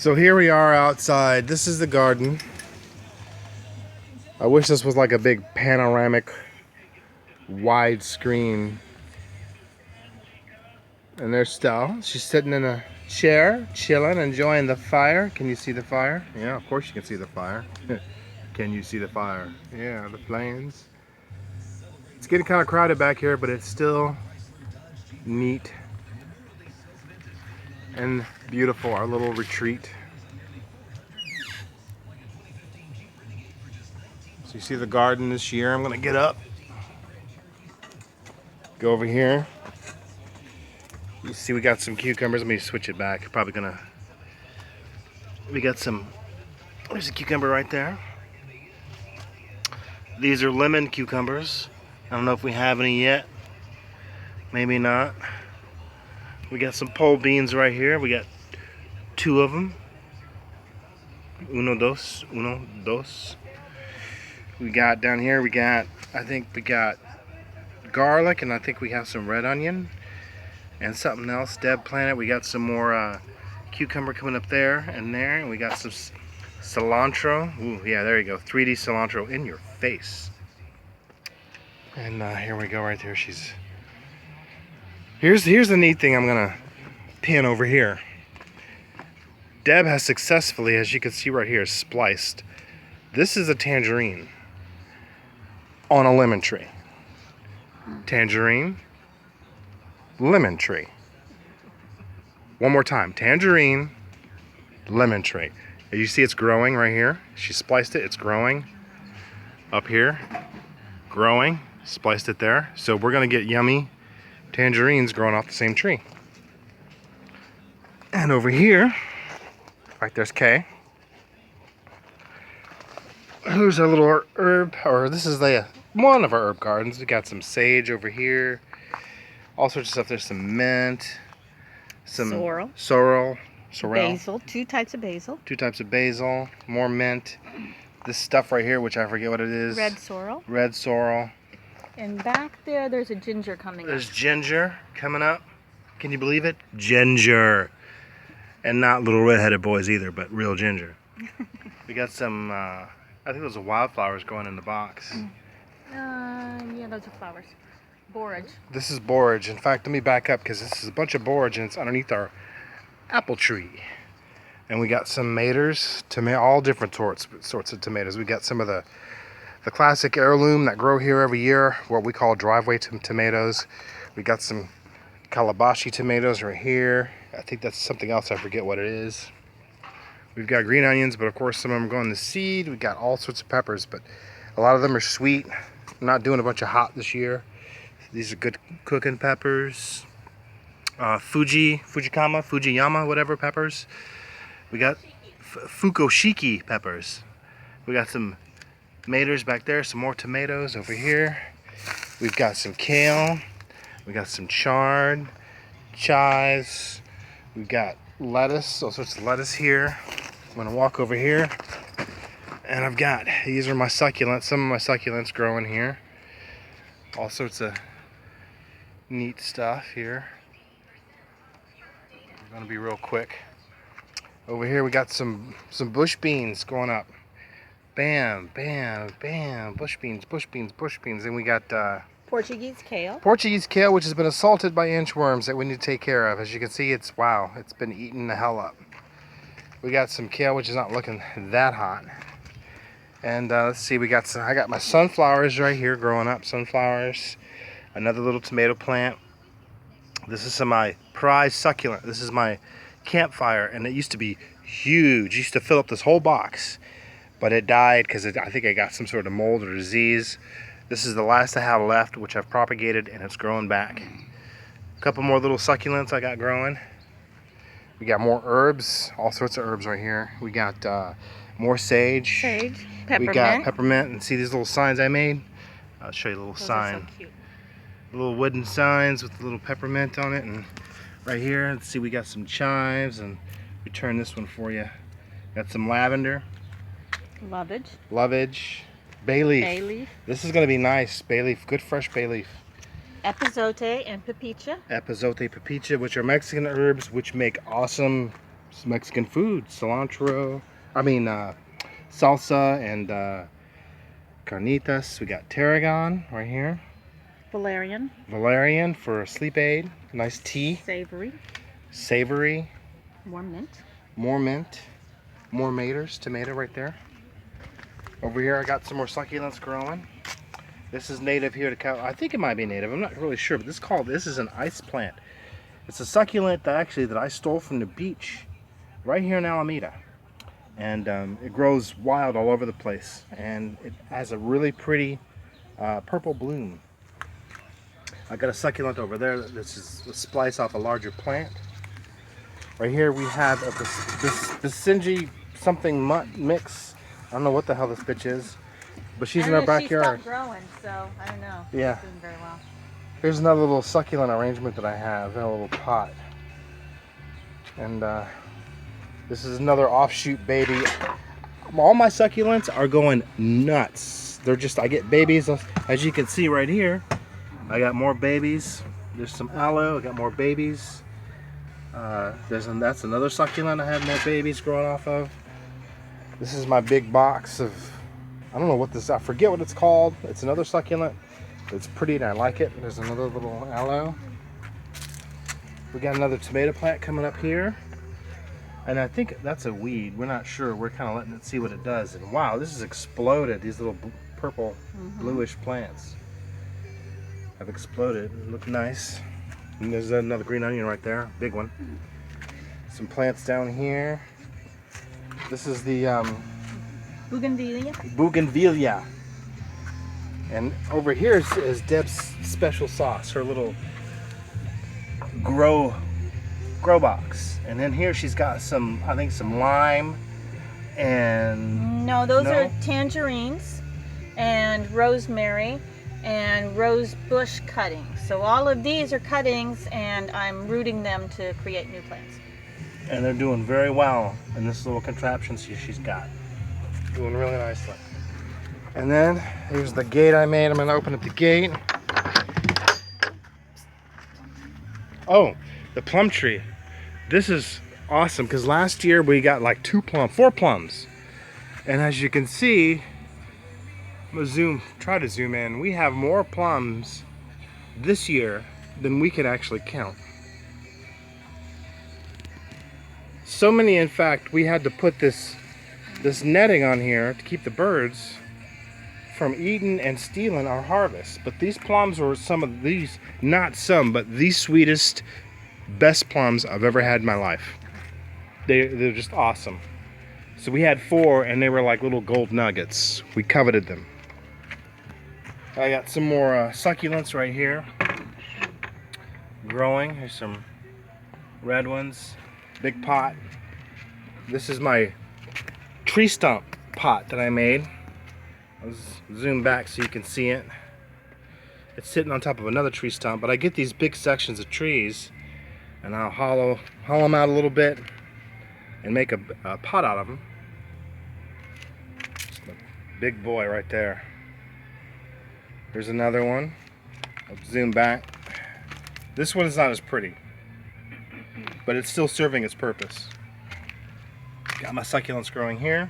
So here we are outside. This is the garden. I wish this was like a big panoramic wide screen. And there's Stella. She's sitting in a chair, chilling, enjoying the fire. Can you see the fire? Yeah, of course you can see the fire. Can you see the fire? Yeah, the flames. It's getting kind of crowded back here, but it's still neat and beautiful, our little retreat. So you see the garden this year. I'm gonna get up, go over here. You see we got some cucumbers. Let me switch it back. Probably gonna, we got some, there's a cucumber right there. These are lemon cucumbers. I don't know if we have any yet. Maybe not. We got some pole beans right here. We got 2 of them. Uno, dos. We got down here, I think we got garlic, and I think we have some red onion and something else. Deb planted. We got some more cucumber coming up there and there. And we got some cilantro. Ooh, yeah, there you go. 3D cilantro in your face. And here we go right there. Here's the neat thing I'm gonna pin over here. Deb has successfully, as you can see right here, spliced. This is a tangerine on a lemon tree. Tangerine, lemon tree. One more time. Tangerine, lemon tree. You see it's growing right here. She spliced it. It's growing up here. Growing. Spliced it there. So we're going to get yummy tangerines growing off the same tree. And over here, right there's Kay. Here's our little herb, or this is one of our herb gardens. We got some sage over here. All sorts of stuff. There's some mint. Some sorrel. Basil. 2 types of basil. 2 types of basil. More mint. This stuff right here, which I forget what it is. Red sorrel. Red sorrel. And back there, there's a ginger coming up. There's ginger coming up. Can you believe it? Ginger. And not little red-headed boys either, but real ginger. We got some, I think those are wildflowers growing in the box. Yeah, those are flowers. Borage. This is borage. In fact, let me back up because this is a bunch of borage and it's underneath our apple tree. And we got some maters, all different sorts of tomatoes. We got some of the classic heirloom that grow here every year, what we call driveway tomatoes. We got some calabashi tomatoes right here. I think that's something else. I forget what it is. We've got green onions, but of course some of them go in the seed. We got all sorts of peppers, but a lot of them are sweet. I'm not doing a bunch of hot this year. These are good cooking peppers. Fujiyama, whatever peppers. We got fukoshiki peppers. We got some maters back there, some more tomatoes over here. We've got some kale. We got some chard, chives. We've got lettuce, all sorts of lettuce here. I'm gonna walk over here. And I've got, these are my succulents, some of my succulents growing here. All sorts of neat stuff here. I'm gonna be real quick. Over here we got some bush beans going up. Bam, bam, bam, bush beans. And we got Portuguese kale. Portuguese kale, which has been assaulted by inchworms that we need to take care of. As you can see, it's been eating the hell up. We got some kale, which is not looking that hot. And let's see, I got my sunflowers right here growing up. Sunflowers. Another little tomato plant. This is my prize succulent. This is my campfire, and it used to be huge. It used to fill up this whole box, but it died because I think I got some sort of mold or disease. This is the last I have left, which I've propagated, and it's growing back. A couple more little succulents I got growing. We got more herbs, all sorts of herbs right here. We got more sage. Peppermint. We got peppermint, and see these little signs I made? I'll show you a little Those sign. are so cute. Little wooden signs with a little peppermint on it, and right here, let's see, we got some chives, and we turn this one for you. Got some lavender. Lovage. Bay leaf. This is gonna be nice. Bay leaf, good fresh bay leaf. Epazote and pepicha. Epazote, pepicha, which are Mexican herbs, which make awesome some Mexican food, cilantro. I mean, salsa and carnitas. We got tarragon right here. Valerian for a sleep aid. Nice tea. Savory. More mint. More mint. More maters. Tomato right there. Over here I got some more succulents growing. This is native here to Cal. I think it might be native. I'm not really sure, but this is an ice plant. It's a succulent that I stole from the beach right here in Alameda. And it grows wild all over the place. And it has a really pretty purple bloom. I got a succulent over there. This is a splice off a larger plant. Right here we have this Basinji something mutt mix. I don't know what the hell this bitch is, but she's in our backyard. She stopped growing, so I don't know. Yeah. She's doing very well. Here's another little succulent arrangement that I have in a little pot. And this is another offshoot baby. All my succulents are going nuts. I get babies, as you can see right here. I got more babies. There's some aloe, I got more babies. That's another succulent I have more babies growing off of. This is my big box of, I don't know what this, I forget what it's called. It's another succulent. It's pretty and I like it. There's another little aloe. We got another tomato plant coming up here. And I think that's a weed. We're not sure. We're kind of letting it see what it does. And wow, this has exploded. These little purple, bluish plants have exploded. Look nice. And there's another green onion right there. Big one. Some plants down here. This is the Bougainvillea. And over here is Deb's special sauce, her little grow box. And then here she's got some, I think some lime and... No, those are tangerines and rosemary and rose bush cuttings. So all of these are cuttings and I'm rooting them to create new plants. And they're doing very well in this little contraption she's got. Doing really nicely. And then here's the gate I made. I'm gonna open up the gate. Oh, the plum tree. This is awesome because last year we got like 4 plums. And as you can see, I'm gonna try to zoom in. We have more plums this year than we could actually count. So many, in fact, we had to put this netting on here to keep the birds from eating and stealing our harvest. But these plums were not some, but the sweetest, best plums I've ever had in my life. They're just awesome. So we had 4 and they were like little gold nuggets. We coveted them. I got some more succulents right here growing. Here's some red ones. Big pot. This is my tree stump pot that I made. I'll zoom back so you can see it. It's sitting on top of another tree stump, but I get these big sections of trees and I'll hollow them out a little bit and make a pot out of them. Big boy right there. Here's another one. I'll zoom back. This one is not as pretty, but it's still serving its purpose. Got my succulents growing here.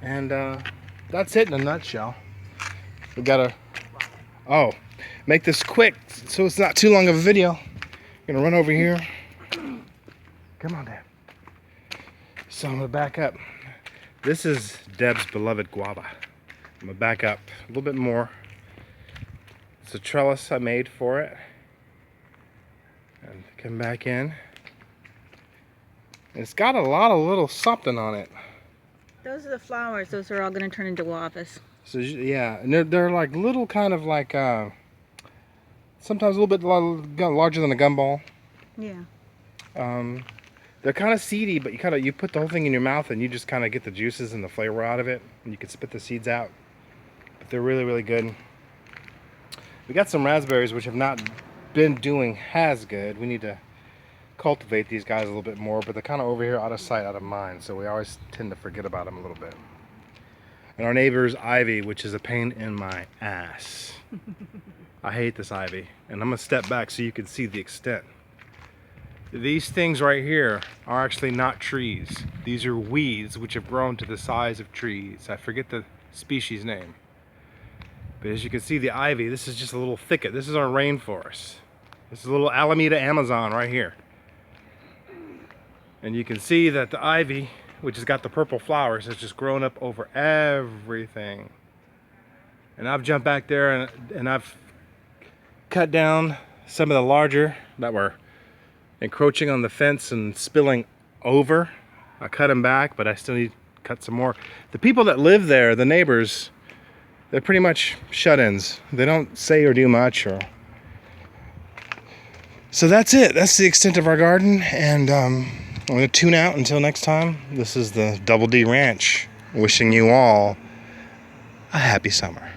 And that's it in a nutshell. We gotta, make this quick so it's not too long of a video. I'm gonna run over here. Come on, Deb. So I'm gonna back up. This is Deb's beloved guava. I'm gonna back up a little bit more. It's a trellis I made for it. And come back in. It's got a lot of little something on it. Those are the flowers. Those are all going to turn into guavas. So yeah, and they're like little, kind of like sometimes a little bit larger than a gumball. Yeah. They're kind of seedy, but you put the whole thing in your mouth and you just kind of get the juices and the flavor out of it, and you can spit the seeds out. But they're really, really good. We got some raspberries which have not been doing as good. We need to cultivate these guys a little bit more, but they're kind of over here out of sight, out of mind, so we always tend to forget about them a little bit. And our neighbor's ivy, which is a pain in my ass. I hate this ivy, and I'm gonna step back so you can see the extent. These things right here are actually not trees. These are weeds which have grown to the size of trees. I forget the species name. But as you can see, the ivy, this is just a little thicket. This is our rainforest. This is a little Alameda Amazon right here. And you can see that the ivy, which has got the purple flowers, has just grown up over everything. And I've jumped back there and I've cut down some of the larger that were encroaching on the fence and spilling over. I cut them back, but I still need to cut some more. The people that live there, the neighbors, they're pretty much shut-ins. They don't say or do much. So that's it. That's the extent of our garden. And I'm going to tune out until next time. This is the Double D Ranch, wishing you all a happy summer.